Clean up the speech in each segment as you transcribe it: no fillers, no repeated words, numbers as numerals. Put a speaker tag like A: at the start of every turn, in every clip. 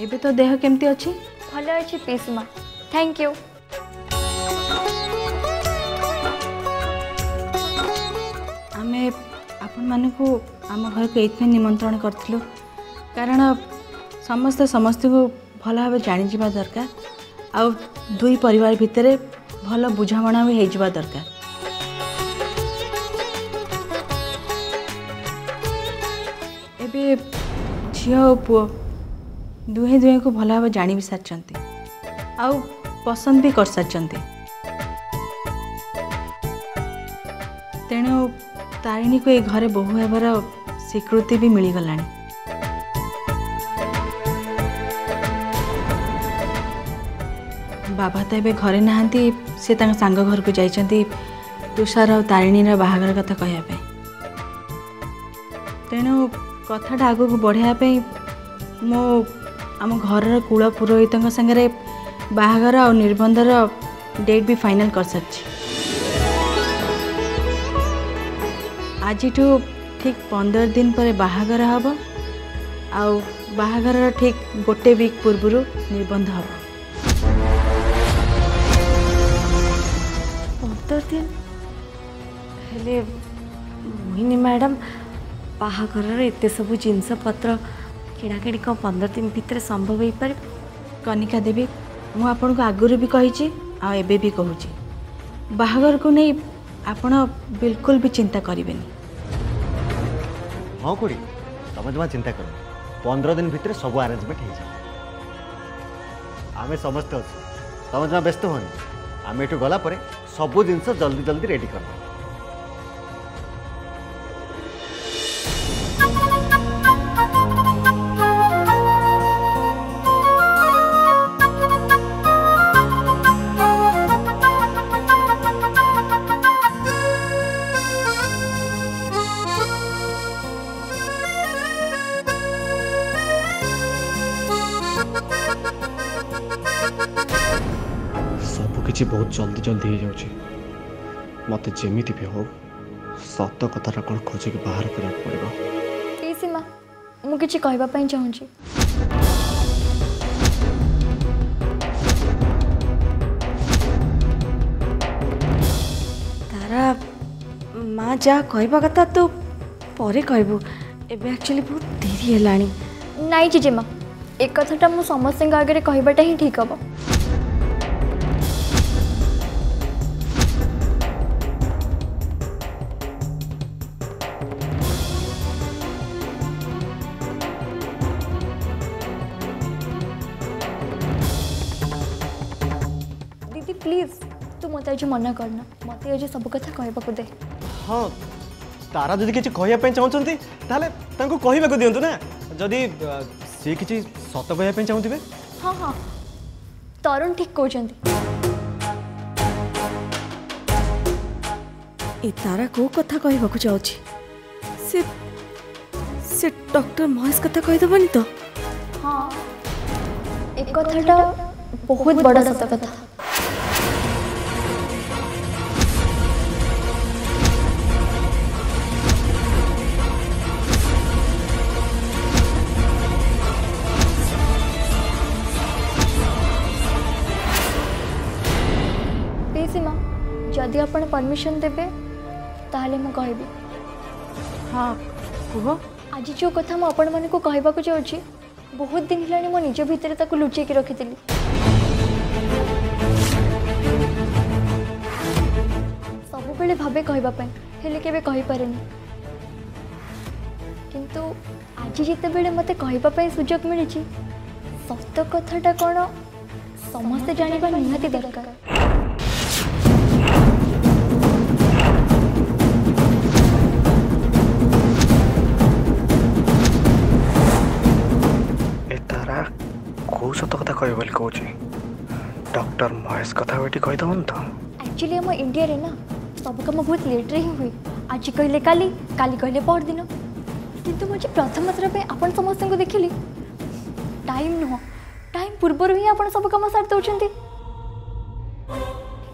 A: एबे तो देह केमती अच्छी?
B: भल अच्छी पीसी माँ, थैंक यू।
A: आमे आपण मानकु आम घर को एथमे निमंत्रण करथिलु कारण समस्त समस्त को भल भाव जानी जिबा दरकार आ दुई परिवार भितरे भल बुझामणा भी हेजिबा दरकार। एबे झियो और पुओ दुहे दुहे को भल भाव जानी भी सारचंती आउ पसंद भी कर सारचंती। तेणु तारिणी को ये घरे बहु हेबार स्वीकृति भी मिल गलानी। बाबा तो एबे घरे नहांती, से तांग सांग घर को जाइछंती तुषार और तारिणी बाहागर कथा कहया। तेणु कथाटा आगु को बढ़ाया मो आम घर कूल पुरोहित संगे बाहागर और निबंधर डेट भी फाइनल कर सारी। आज ठीक 15 दिन पर बाहागर हम आउ बाहागर ठीक गोटे वीक पूर्व निबंध हम।
B: 15 दिन हेले मोहिनी मैडम बाहागर एत सब जिनस पत्र किणाकिणी कौन 15 दिन भितर संभव हो पार?
A: कनिका देवी मु आपन को आगुरी भी कही आ एबे भी कहूँ बाहागर को नहीं आपण बिल्कुल भी चिंता करें।
C: हाँ कुड़ी तुम जमा चिंता कर 15 दिन भितर सब आरेंजमेंट हो जाए। आम समस्त अच्छे तुम जमा व्यस्त होनी आम एठू गला परे सब जिनस जल्दी जल्दी रेडी कर।
D: किसी बहुत जल्दी जल्दी हो जाऊँ मत जमी भी हो सत कथा कौन खोजिक बाहर करा पड़ो।
B: पीसी माँ मु किछि कहबा पई चाहूँगी। तारा माँ जा कहबा कथा तो परे कहबू एबे एक्चुअली बहुत देरी हेलानी। नाई जीजे माँ एक कथाटा मु समस्त आगे कहबाटा ही ठीक हम। प्लीज तू मत आज मना करना मत आज सब कथा कहबा दे।
D: हाँ तारा जदि किसी कहवाई चाहते ताले तांको कहवाक दिंतु ना जदि सी किसी सत कहवाई चाहूबे।
B: हाँ हाँ तरुण ठीक कहते।
E: ए तारा को कथा कहवाक जाउछि से डॉक्टर महेश कथा कहीदबनी तो?
B: हाँ एक कथाटा बहुत बड़ा सत कथा। जदि आपण परमिशन देबे ताहले मैं कहबी।
A: हाँ कह।
B: आज जो कथा मु आपण माने को कहबा को जाउछि बहुत दिन हिलानी मो निज भितर ताको लुचै के रखितली। सब बेले भाबे कहबा पई हेले केबे कहि पारेनी किंतु आज जिते बेले मते कहबा पई सुजोग मिलिछि सत्य कथाटा कोन समस्त जानिबा निहाती दरकार।
D: सत कथा कह कहूँ डॉक्टर महेश कथा बेटी कहीदबन तो?
B: एक्चुअली हम इंडिया रे ना सब काम बहुत लेट रे ही हुए। आज कहले काली काली कहले पर दिन किंतु मुझे प्रथम थर पे आपण समस्त को देखिली टाइम नुह टाइम पूर्व ही आपण सब काम सारी दौरान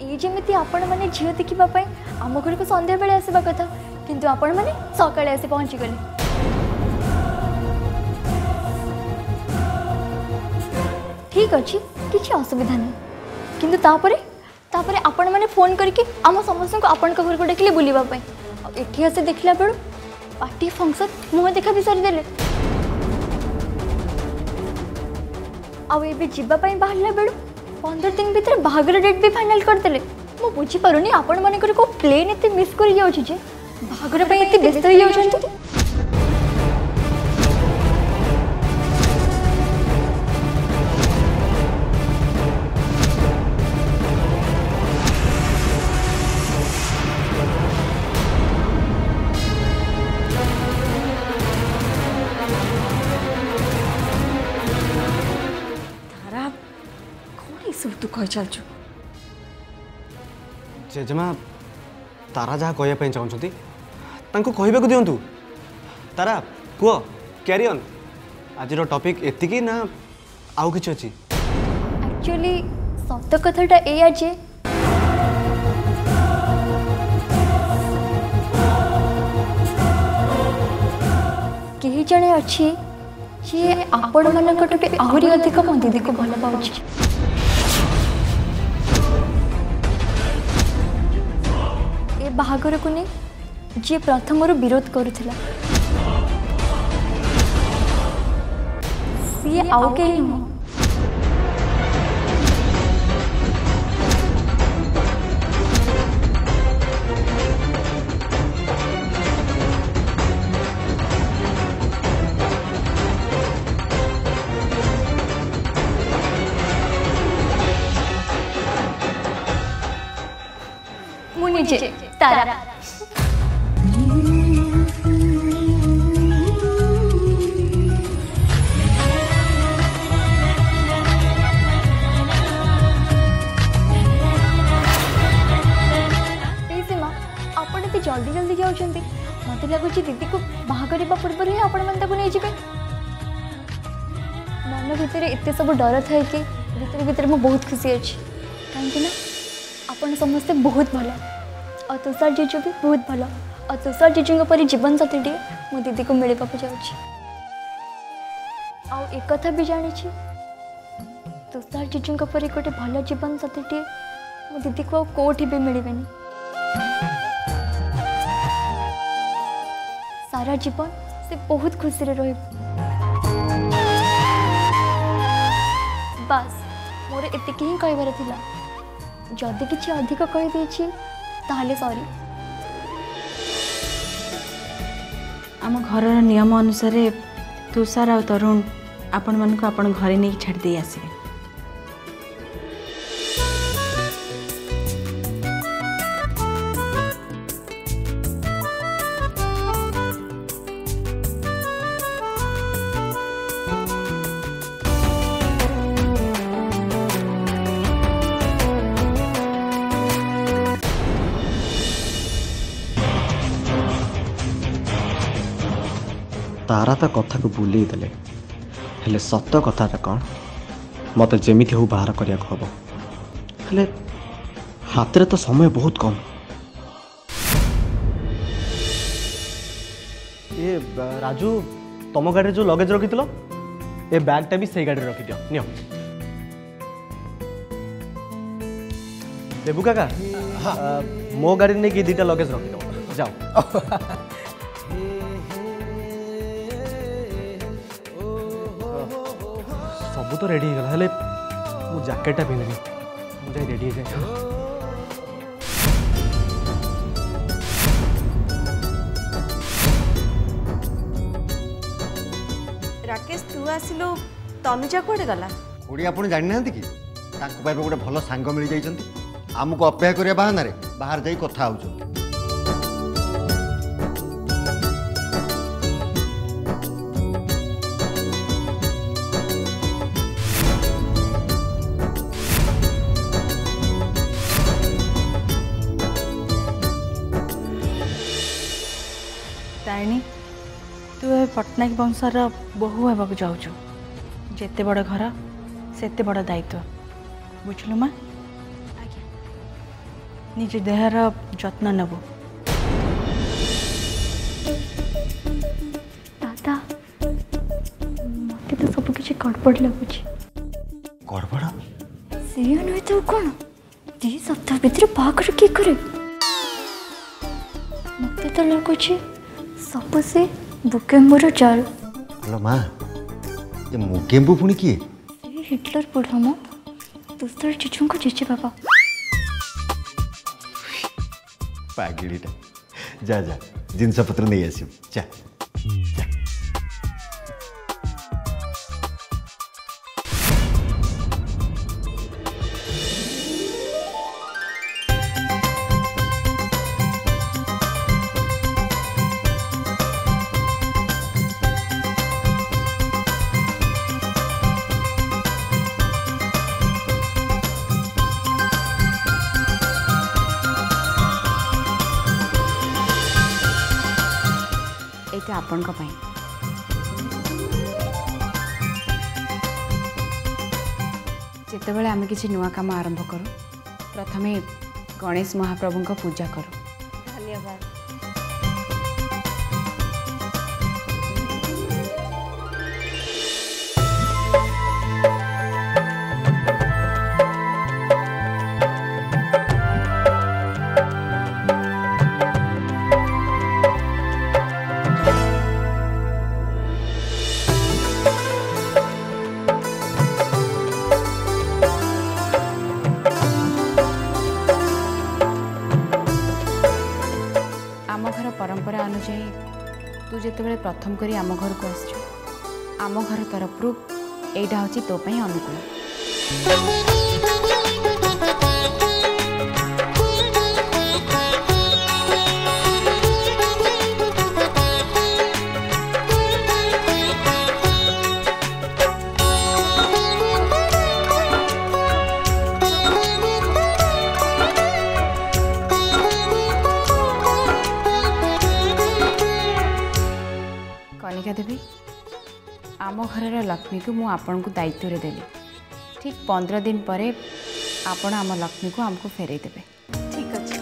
B: ये जमी आपण मैंने झील देखापी आम घर को संध्या बेले आसवा कथा किंतु आपण मैंने सकाळे आसी पहुँची गले। ठीक अच्छे किसी असुविधा नहीं किंतु तापरे तापरे आपण मैंने फोन करके आम समस्त को आपण घर को डाकिले बुलावाई एठी आसे देखला बेलू पार्टी फंक्शन मुह देखा भी सारी देले आउ जीवाई बाहर बेलू 15 दिन भीतर बाहागर डेट भी फाइनल करदेले मु बुझी पारुनी आपण मानकर को प्लेन एते मिस कर जाउछि जे बाहागर पे एते व्यस्त हो जाउछन्ती
E: सब तू कह चलचु
D: जेजेमा तारा जहाँ कहवाई चाहती कहवाक दिंतु तारा कुह क्यारी ऑन आज टॉपिक एतिकी ना आउ किछि अछि
B: एक्चुअली सत कथाटा एया जे केही जणे अछि जे आपण मानकटो आहुरी अधिक मो दीदी को भल पाउछि ए बाहागर को नहीं जी प्रथम विरोध करुला सी आउ के नुह मुझे तारा जल्दी जल्दी जाऊँच मत लगुच दीदी को बाहागर पूर्व ही आपण मैंने नहीं जाए मन भितर एत सब डर थाए कि भीतर भीतर मुझे बहुत खुशी अच्छी कहीं आपण समस्ते बहुत भल और तुषार जीजु भी बहुत भल और तुषार जीजु परी जीवन साथी टे मो दीदी को मिलवा जाऊँगी आउ एक कथा भी जानी तुषार जीजु परी गोटे भल जीवन साथी टे मो दीदी को कौटी भी मिलबे सारा जीवन से बहुत खुशी रे रही बस मोर एतिक ही कहबार थिला जदि किसी अधिक कहीदे ताहले सॉरी
A: आम घर नियम अनुसार तुषार आ तरुण आपण मानक आपण घरे नहीं छाड़ दे आसबे
D: तारा ता कथा को बुले देले हेले सत्य कथाटा कौन मत जेमिति हो बाहर करिया हबो हेले हाथ रे तो समय बहुत कम ए राजू तुम गाड़ी जो लगेज रखी ए बैगटा भी सही गाड़ी रखी दियो नियो देबू काका मो गाड़ी नहीं कि दीटा लगेज रखी दो जाओ सब तो रेडी हो गला मु जैकेटा पिंधि मुझे रेडी हो जाए
E: राकेश तू आसिलु तनुजा कोड़े गला
C: कोड़ी आप जानी ना कि गोटे भल सांग मिल जाइए आमको अपेक्षा करिया बहाना रे बाहर जाई कथा होउछन
A: तारिणी तू ए पट्टनायक वंशर बहु होगा जाऊँ जेते बड़ घर सेते बड़ दायित्व बुझलु माँ निज देहर जत्न नबु
B: दादा मत तो सब किसी गड़बड़ लगुच
C: गड़बड़
B: सी नुहे तो कौन 2 सप्ताह भीतर बाहर किए करे मत तो लगुच सब से बुकेम्बुर चाल
C: हेलो माँ ये मुगेम्बु पुणी किए
B: हिटलर बुढ़ा मो दूसरे चीजों को जेजे बाबा
C: पागिड़ीटा जा जा जिनस पत्र नहीं आस जा जा
A: एटा आपण को पाई जेतेबेले आमे किसी नुआ काम आरंभ करूँ प्रथमे गणेश महाप्रभु को पूजा करूँ।
E: धन्यवाद।
A: आम घर परंपरा अनुजाई तू जितेबाला प्रथम करी आम घर को आसचु आम घर तरफ एटा हूँ तो पाई अनुकूल। कनिका देवी आम घर लक्ष्मी को मु आपण को दायित्व रे देली ठीक 15 दिन पर आपण आम लक्ष्मी को आमको फेरई देबे।
E: ठीक अच्छे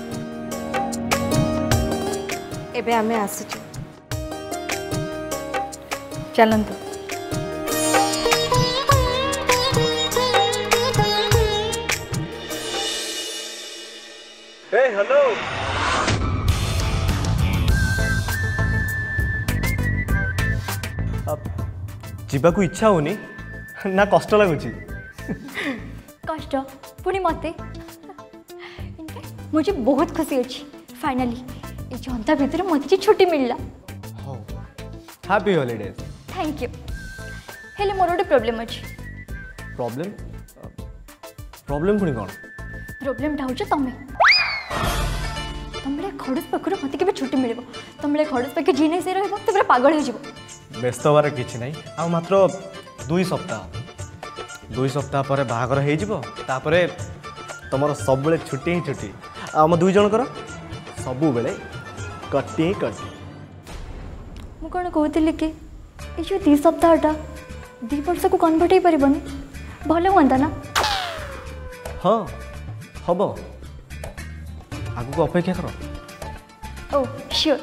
E: एबे आमे आसुଛୁ
A: चलंतु।
D: हे हेलो जीवा को इच्छा होनी ना कष्ट लगुच
B: कष्ट पुणी मते मुझे बहुत खुशी अच्छी फाइनली ये जनता भीतर मत छुट्टी मिलला।
D: Happy holidays.
B: थैंक यू हेले मोर गोटे प्रोब्लेम अच्छी।
D: प्रॉब्लम प्रॉब्लम पुणी कौन
B: प्रोब्लेमटा हूँ तमें तुम खड़ूस पाखर मत के छुट्टी मिल तुम खड़ूस पाखे जी नहीं से रहा पागल हो
D: व्यस्त हबार किसी ना आ मात्र 2 सप्ताह पर बाहागर हो तुम सब छुट्टी ही छुट्टी आम 2 जनकर सबु बेले कटी ही कटी।
B: मु कौन कहती कि ये जो 2 सप्ताहटा 2 वर्ष को कन्वर्ट हो पारनी भल हाँ ना।
D: हाँ हम आगु को अपेक्षा कर।
B: ओ श्योर।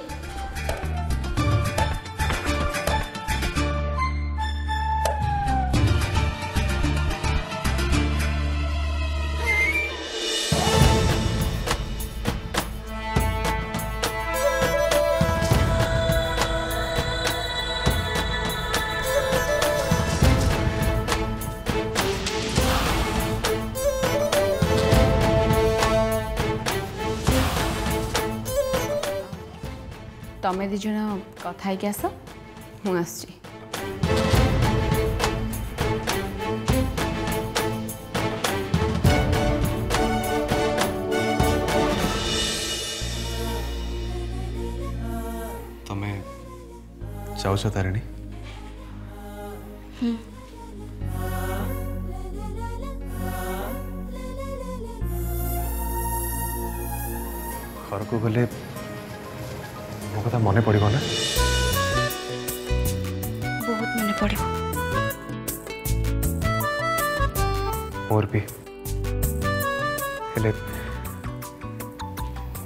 A: तमें 2 जन कथा है आस मुझे आसची।
F: तमें चाहूच तारिणी घर को गले मो कथा मन पड़ो ना
A: बहुत मन पड़ो
F: मोर भी हेले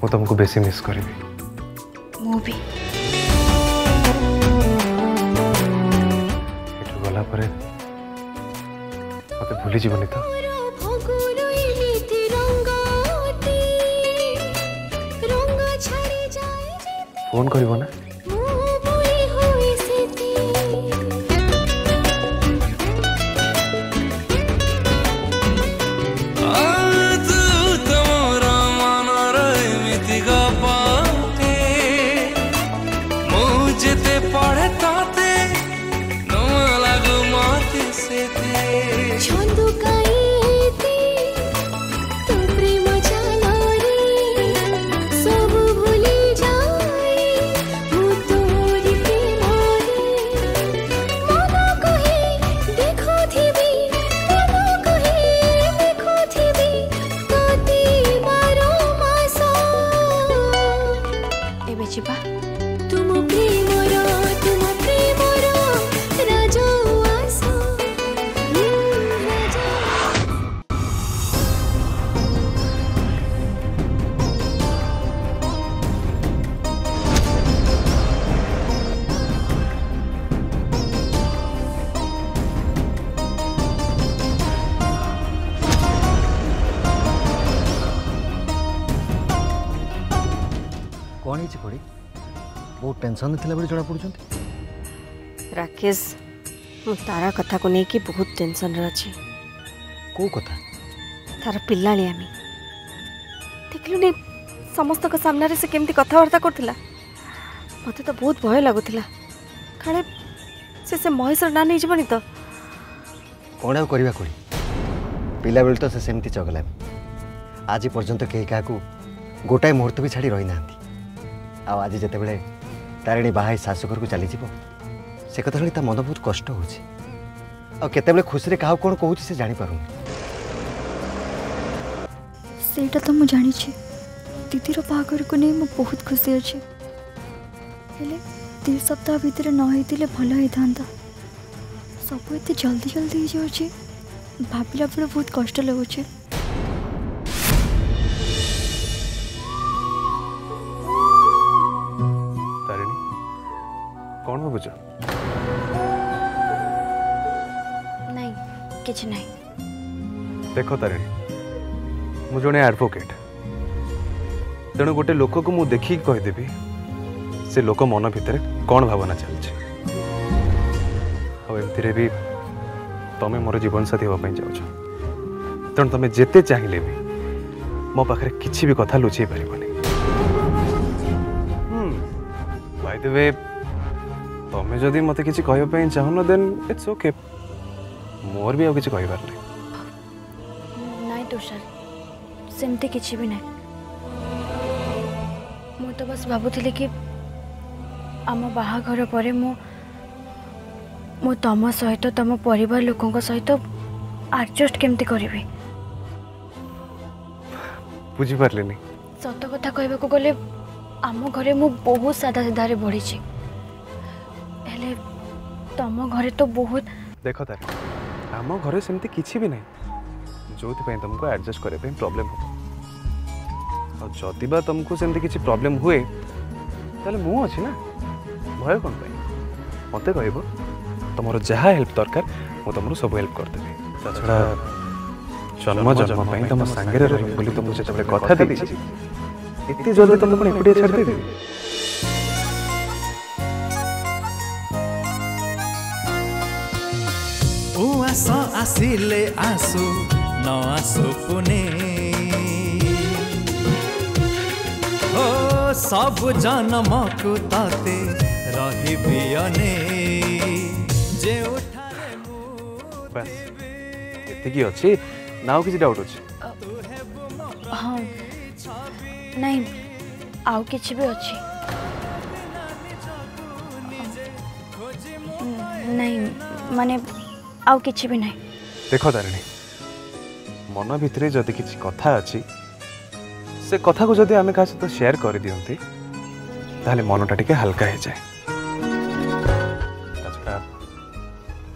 F: मु तुमको बेसी मिस करी
A: मु भी
F: गला मत भूली जीवनी तो फोन करिवो ना
C: कौन है पड़ी बहुत टेंशन थिला बड़ी जड़ा पड़ुछन
E: राकेश मु तारा कथा को नहीं कि बहुत टेंशन रे अछि
C: को कथा
E: तार पिल्लालियामी देखलु नहीं समस्त के सामने से केमती कथावार्ता करथिला मते तो बहुत भय लागुथिला काले से महेश ना नहीं जबनी तो
C: कौन आ करबा कोड़ी पिला बेल तो से सेमती चगला आज पर्यंत के का को गोटाए मुहूर्त भी छाड़ी रही नांती आज जिते बड़े तारिणी बाहा शाशुघर को चली जीव से कथा ता मन बहुत कष्ट होते खुशी क्या कौन कहूँ से जापर
B: सेटा तो मुझे जानी दीदीर बाहागर को नहीं मुझे बहुत खुशी अच्छे हेले 2 सप्ताह भितर न होते भल होता सब एत जल्दी जल्दी हो जाए भाविला बेले बहुत कष्ट लगुचे
F: कौन भावुच
B: नहीं किछ नहीं
F: देख तारिणी मु जड़े एडवोकेट तेणु गोटे लोक को मु देखी कहीदेवी से लोक मन भितर कौन भावना चलती भी तमें मोर जीवन साथी हाँपाई जाऊछ तेणु तुम जिते चाहिए भी मो पाखे किसी भी कथा लुचई पारबनी बाय द वे तमें जदि मत किसी कहवाई चाहून देन इट्स ओके मोर भी किसी कहबार
B: नहीं तुषार सेमती किसी भी नहीं मु तो बस भावुली कि आम बाहाघर पर मु तम सहित तम परिवार लोकों सहित एडजस्ट केमती करी
F: बुझी पारलिनी
B: सत कथा कहबा गले आम घरे मु बहुत सादा सीधारे बढ़ी हेले तम घरे तो बहुत
F: देख तार आम घरे सेमती किसी भी नहीं जो तुमको एडजस्ट करने प्रॉब्लम हो जदि बा तुमको सेमती किसी प्रॉब्लम हुए ताले मु अच्छी ना भय कौन पाई मत कह तुम जहाँ हेल्प दरकार मु तुम सब हेल्प करदेवी छड़ा जन्म जन्म तुम सांगे रही बोली तो मुझे जब कथा दी इतनी जल्दी तुम कौन एकुटिया छाड़ देवी
G: आस आसिले आसु न आसु पुने ओ सब जन्म को ताते रही अने जे उठाए
F: बस एतिकी अच्छी ना किसी डाउट अच्छी
B: हाँ नहीं आउ किसी भी अच्छी नहीं माने आउ किसी भी नहीं
F: देख तारिणी मन भितर जदि किसी कथा अच्छी से कथा को जदि आम क्या सहित शेयर कर दियंती ताहले मनटा टिके हल्का हो जाए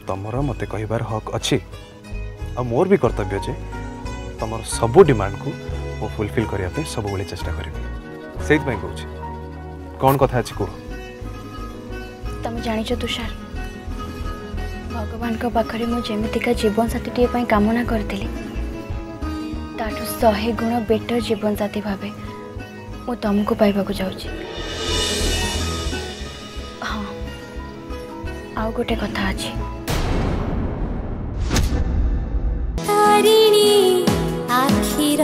F: तमर मते कहबार हक अच्छी आ मोर भी कर्तव्य जे तमर सबू डिमांड को वो फुलफिल करने सब बेले चेष्टा करी से कहूँ कौन कथा अच्छी कह
B: तुम जान तुषार भगवान को पाखरे मु जेमितिका जीवन साथी टे कामना करथिली ताठू 100 गुण बेटर जीवन साथी भावे मु तुमको पाइबाकू जाउची। हाँ आउ गोटे कथा अछि
H: तारिणी आखिर